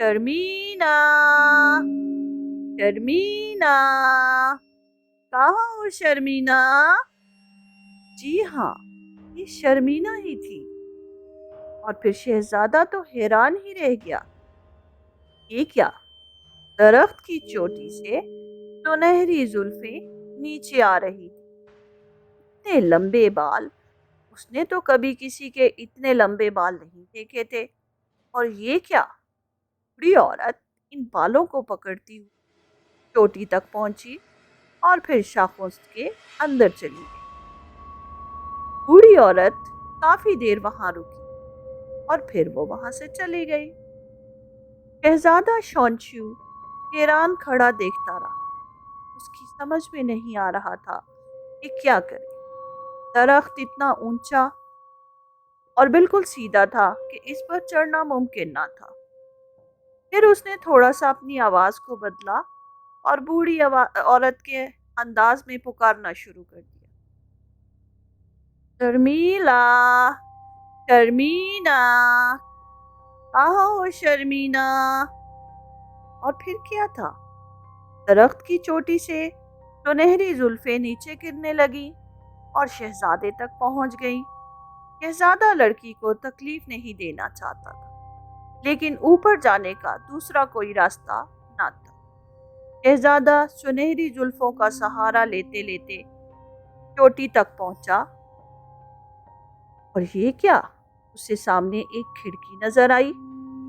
شرمینا، شرمینا، کہاں ہو شرمینا؟ جی ہاں، یہ شرمینا ہی تھی۔ اور پھر شہزادہ تو حیران ہی رہ گیا۔ یہ کیا؟ درخت کی چوٹی سے سنہری زلفیں نیچے آ رہی تھی۔ اتنے لمبے بال، اس نے تو کبھی کسی کے اتنے لمبے بال نہیں دیکھے تھے۔ اور یہ کیا؟ بوڑھی عورت ان بالوں کو پکڑتی ہوئی چوٹی تک پہنچی اور پھر شاخوں کے اندر چلی گئی۔ بوڑھی عورت کافی دیر وہاں رکی اور پھر وہ وہاں سے چلی گئی۔ شہزادہ شونچو حیران کھڑا دیکھتا رہا۔ اس کی سمجھ میں نہیں آ رہا تھا کہ کیا کرے۔ درخت اتنا اونچا اور بالکل سیدھا تھا کہ اس پر چڑھنا ممکن نہ تھا۔ پھر اس نے تھوڑا سا اپنی آواز کو بدلا اور بوڑھی عورت کے انداز میں پکارنا شروع کر دیا۔ شرمیلا، شرمینا، کہاں ہو شرمینا؟ اور پھر کیا تھا؟ درخت کی چوٹی سے سنہری زلفیں نیچے گرنے لگی اور شہزادے تک پہنچ گئیں۔ شہزادہ لڑکی کو تکلیف نہیں دینا چاہتا تھا، لیکن اوپر جانے کا دوسرا کوئی راستہ نہ تھا۔ شہزادہ سنہری زلفوں کا سہارا لیتے لیتے چوٹی تک پہنچا، اور یہ کیا؟ اسے سامنے ایک کھڑکی نظر آئی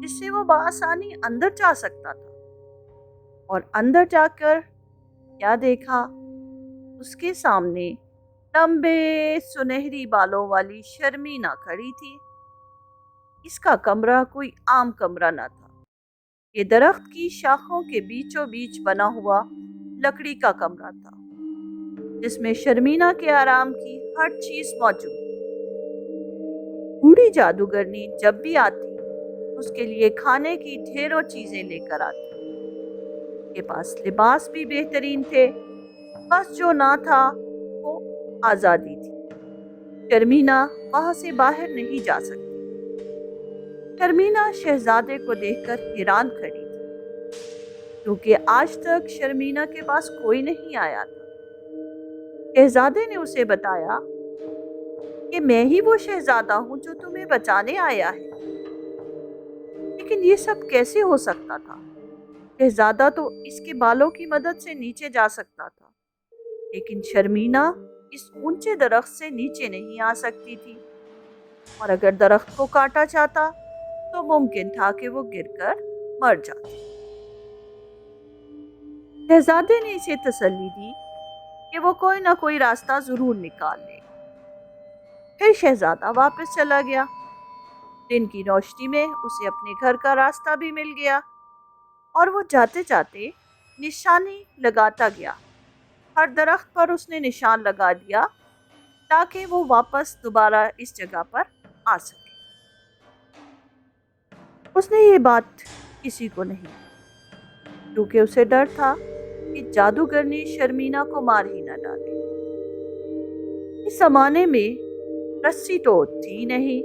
جس سے وہ بآسانی اندر جا سکتا تھا۔ اور اندر جا کر کیا دیکھا؟ اس کے سامنے لمبے سنہری بالوں والی شرمینا کھڑی تھی۔ اس کا کمرہ کوئی عام کمرہ نہ تھا۔ یہ درخت کی شاخوں کے بیچوں بیچ بنا ہوا لکڑی کا کمرہ تھا، جس میں شرمینا کے آرام کی ہر چیز موجود تھی۔ بوڑھی جادوگرنی جب بھی آتی، اس کے لیے کھانے کی ڈھیروں چیزیں لے کر آتی۔ اس کے پاس لباس بھی بہترین تھے، بس جو نہ تھا وہ آزادی تھی۔ شرمینا وہاں سے باہر نہیں جا سکتی۔ شرمینا شہزادے کو دیکھ کر حیران کھڑی تھی، کیونکہ آج تک شرمینا کے پاس کوئی نہیں آیا تھا۔ شہزادے نے اسے بتایا کہ میں ہی وہ شہزادہ ہوں جو تمہیں بچانے آیا ہے۔ لیکن یہ سب کیسے ہو سکتا تھا؟ شہزادہ تو اس کے بالوں کی مدد سے نیچے جا سکتا تھا، لیکن شرمینا اس اونچے درخت سے نیچے نہیں آ سکتی تھی، اور اگر درخت کو کاٹا چاہتا تو ممکن تھا کہ وہ گر کر مر جاتی۔ شہزادے نے اسے تسلی دی کہ وہ کوئی نہ کوئی راستہ ضرور نکال لے۔ پھر شہزادہ واپس چلا گیا۔ دن کی روشنی میں اسے اپنے گھر کا راستہ بھی مل گیا، اور وہ جاتے جاتے نشانی لگاتا گیا۔ ہر درخت پر اس نے نشان لگا دیا تاکہ وہ واپس دوبارہ اس جگہ پر آ سکے۔ اس نے یہ بات کسی کو نہیں کی، کیونکہ اسے ڈر تھا کہ جادوگرنی شرمینا کو مار ہی نہ ڈالے۔ اس زمانے میں رسی تو تھی نہیں۔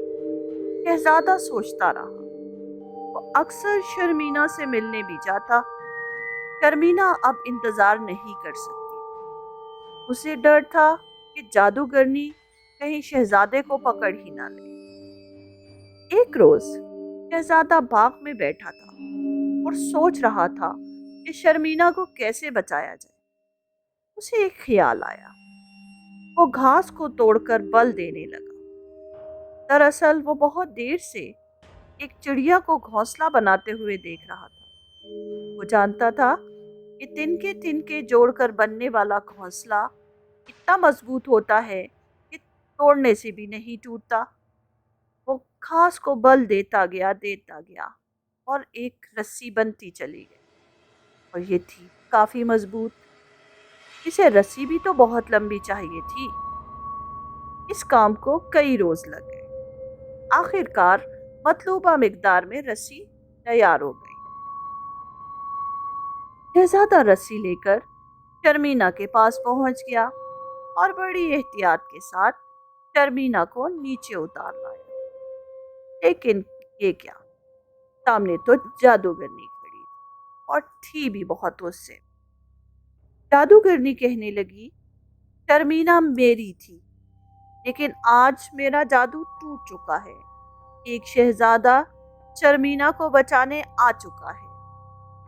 شہزادہ سوچتا رہا۔ وہ اکثر شرمینا سے ملنے بھی جاتا۔ شرمینا اب انتظار نہیں کر سکتی۔ اسے ڈر تھا کہ جادوگرنی کہیں شہزادے کو پکڑ ہی نہ لے۔ ایک روز شہزادہ باغ میں بیٹھا تھا اور سوچ رہا تھا کہ شرمینا کو کیسے بچایا جائے۔ اسے ایک خیال آیا۔ وہ گھاس کو توڑ کر بل دینے لگا۔ دراصل وہ بہت دیر سے ایک چڑیا کو گھونسلہ بناتے ہوئے دیکھ رہا تھا۔ وہ جانتا تھا کہ تنکے جوڑ کر بننے والا گھونسلہ اتنا مضبوط ہوتا ہے کہ توڑنے سے بھی نہیں ٹوٹتا۔ وہ گھاس کو بل دیتا گیا اور ایک رسی بنتی چلی گئی، اور یہ تھی کافی مضبوط۔ اسے رسی بھی تو بہت لمبی چاہیے تھی۔ اس کام کو کئی روز لگ گئے۔ آخر کار مطلوبہ مقدار میں رسی تیار ہو گئی۔ شہزادہ رسی لے کر شرمینا کے پاس پہنچ گیا اور بڑی احتیاط کے ساتھ شرمینا کو نیچے اتار لایا۔ لیکن یہ کیا؟ سامنے تو جادوگرنی کھڑی تھی اور تھی بھی بہت غصے میں۔ جادوگرنی کہنے لگی، شرمینا میری تھی، لیکن آج میرا جادو ٹوٹ چکا ہے۔ ایک شہزادہ شرمینا کو بچانے آ چکا ہے۔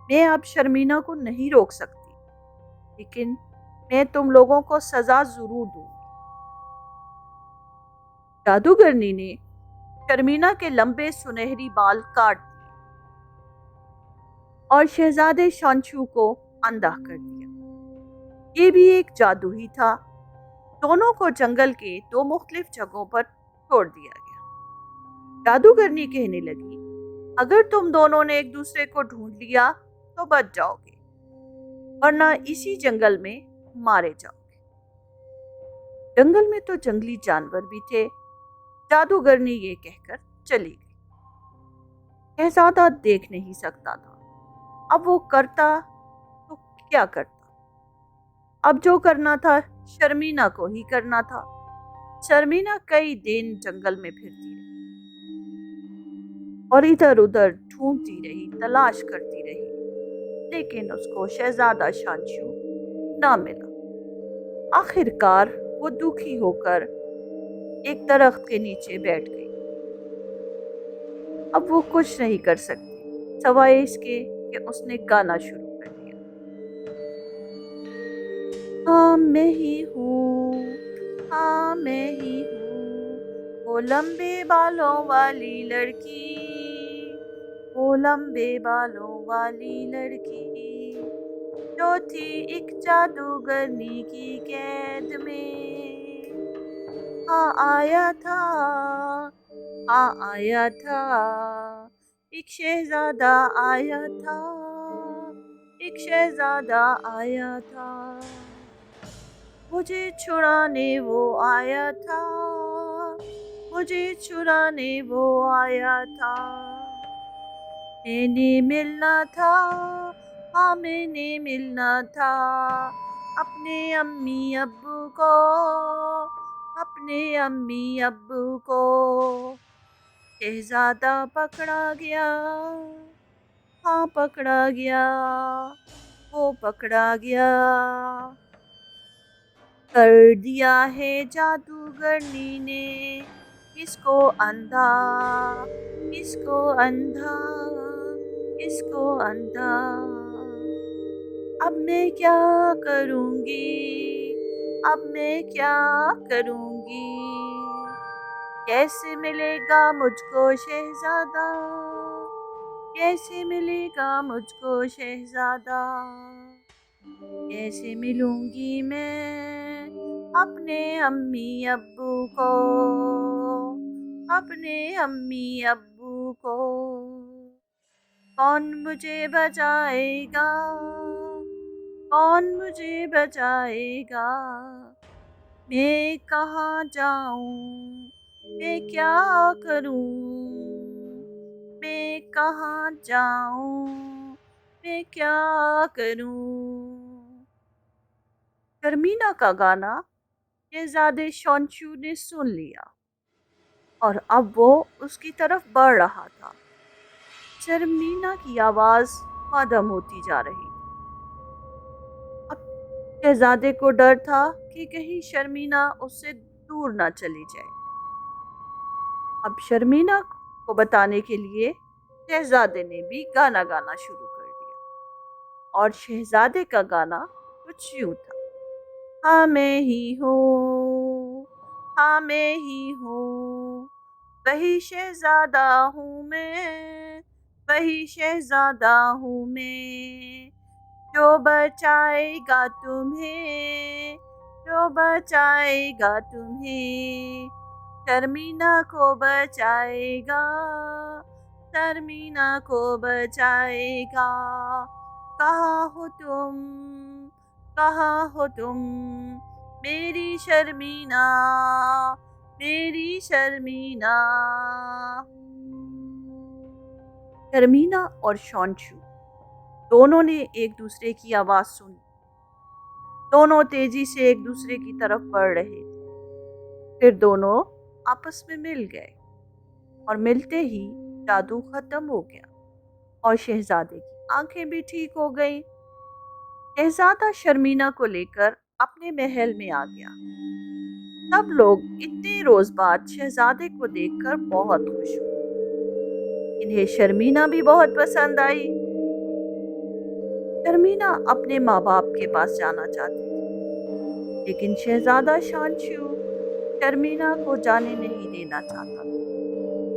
میں اب شرمینا کو نہیں روک سکتی، لیکن میں تم لوگوں کو سزا ضرور دوں گی۔ جادوگرنی نے شرمینا کے لمبے سنہری بال کاٹ دیے اور شہزادے شانشو کو اندھا کر دیا۔ یہ بھی ایک جادو ہی تھا۔ دونوں کو جنگل کے دو مختلف جگہوں پر چھوڑ دیا گیا۔ جادوگرنی کہنے لگی، اگر تم دونوں نے ایک دوسرے کو ڈھونڈ لیا تو بچ جاؤ گے، ورنہ اسی جنگل میں مارے جاؤ گے۔ جنگل میں تو جنگلی جانور بھی تھے۔ جادوگرنی یہ کہہ کر چلی گئی۔ شہزادہ دیکھ نہیں سکتا تھا، اب وہ کرتا تو کیا کرتا۔ اب جو کرنا تھا شرمینا کو ہی کرنا تھا۔ شرمینا کئی دن جنگل میں پھرتی رہی اور ادھر ادھر ڈھونڈتی رہی، تلاش کرتی رہی، لیکن اس کو شہزادہ شانشو نہ ملا۔ آخر کار وہ دکھی ہو کر ایک درخت کے نیچے بیٹھ گئی۔ اب وہ کچھ نہیں کر سکتی سوائے اس کے کہ اس نے گانا شروع کر دیا۔ ہاں میں ہی ہوں، ہاں میں ہی ہوں، وہ لمبے بالوں والی لڑکی، وہ لمبے بالوں والی لڑکی جو تھی ایک جادوگرنی کی قید میں۔ ہاں آیا تھا، ہاں آیا تھا، ایک شہزادہ آیا تھا، ایک شہزادہ آیا تھا، مجھے چھڑانے وہ آیا تھا، مجھے چھڑانے وہ آیا تھا، میں نے ملنا تھا، ہاں میں نے ملنا تھا اپنے امی ابو کو، اپنے امی ابو کو۔ شہزادہ پکڑا گیا، ہاں پکڑا گیا، وہ پکڑا گیا، کر دیا ہے جادوگرنی نے اس کو اندھا، اس کو اندھا، اس کو اندھا۔ اب میں کیا کروں گی، اب میں کیا کروں گی، کیسے ملے گا مجھ کو شہزادہ، کیسے ملے گا مجھ کو شہزادہ، کیسے ملوں گی میں اپنے امی ابو کو، اپنے امی ابو کو۔ کون مجھے بچائے گا، کون مجھے بچائے گا، میں کہاں جاؤں، میں کیا کروں، میں کہاں جاؤں، میں کیا کروں۔ شرمینا کا گانا شہزادے شانشو نے سن لیا اور اب وہ اس کی طرف بڑھ رہا تھا۔ شرمینا کی آواز مدھم ہوتی جا رہی تھی۔ اب شہزادے کو ڈر تھا کہ کہیں شرمینا اس سے دور نہ چلی جائے۔ اب شرمینا کو بتانے کے لیے شہزادے نے بھی گانا گانا شروع کر دیا اور شہزادے کا گانا کچھ یوں تھا۔ ہاں میں ہی ہوں، ہاں میں ہی ہوں، وہی شہزادہ ہوں میں، وہی شہزادہ ہوں میں، جو بچائے گا تمہیں، جو بچائے گا تمہیں، شرمینا کو بچائے گا، شرمینا کو بچائے گا۔ کہاں ہو تم، کہاں ہو تم، میری شرمینا، میری شرمینا۔ شرمینا اور شانشو دونوں نے ایک دوسرے کی آواز سنی۔ دونوں تیزی سے ایک دوسرے کی طرف بڑھ رہے تھے۔ پھر دونوں آپس میں مل گئے اور ملتے ہی جادو ختم ہو گیا۔ اور شہزادے کی آنکھیں بھی ٹھیک ہو گئیں۔ شہزادہ شرمینا کو لے کر اپنے محل میں آ گیا۔ سب لوگ اتنے روز بعد شہزادے کو دیکھ کر بہت خوش ہوئے۔ انہیں شرمینا بھی بہت پسند آئی۔ شرمینا اپنے ماں باپ کے پاس جانا چاہتی تھی، لیکن شہزادہ شانشو شرمینا کو جانے نہیں دینا چاہتا تھا۔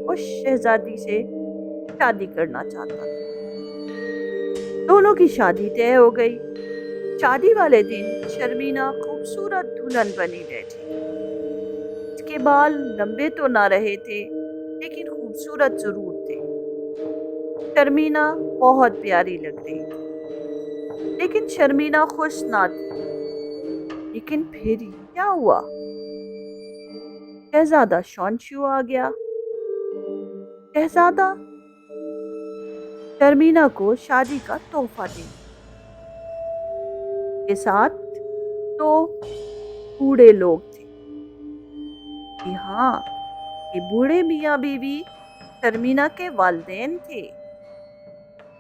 وہ شہزادی سے شادی کرنا چاہتا تھا۔ دونوں کی شادی طے ہو گئی۔ شادی والے دن شرمینا خوبصورت دلہن بنی بیٹھی۔ اس کے بال لمبے تو نہ رہے تھے، لیکن خوبصورت ضرور تھے۔ شرمینا بہت پیاری لگ رہی تھی، لیکن شرمینا خوش نہ تھی۔ لیکن پھر کیا ہوا؟ شہزادہ شانشو آ گیا۔ شہزادہ شرمینا کو شادی کا تحفہ دے کے ساتھ دو بوڑھے لوگ تھے۔ جی ہاں، یہ بوڑھے میاں بیوی شرمینا کے والدین تھے۔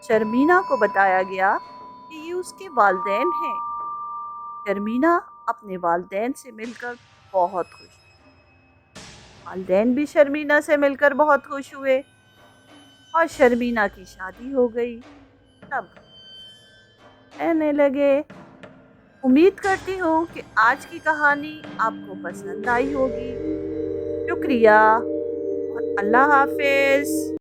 شرمینا کو بتایا گیا کہ یہ اس کے والدین ہیں۔ شرمینا اپنے والدین سے مل کر بہت خوش ہوئی۔ والدین بھی شرمینا سے مل کر بہت خوش ہوئے اور شرمینا کی شادی ہو گئی۔ تب کہنے لگے، امید کرتی ہوں کہ آج کی کہانی آپ کو پسند آئی ہوگی۔ شکریہ اور اللہ حافظ۔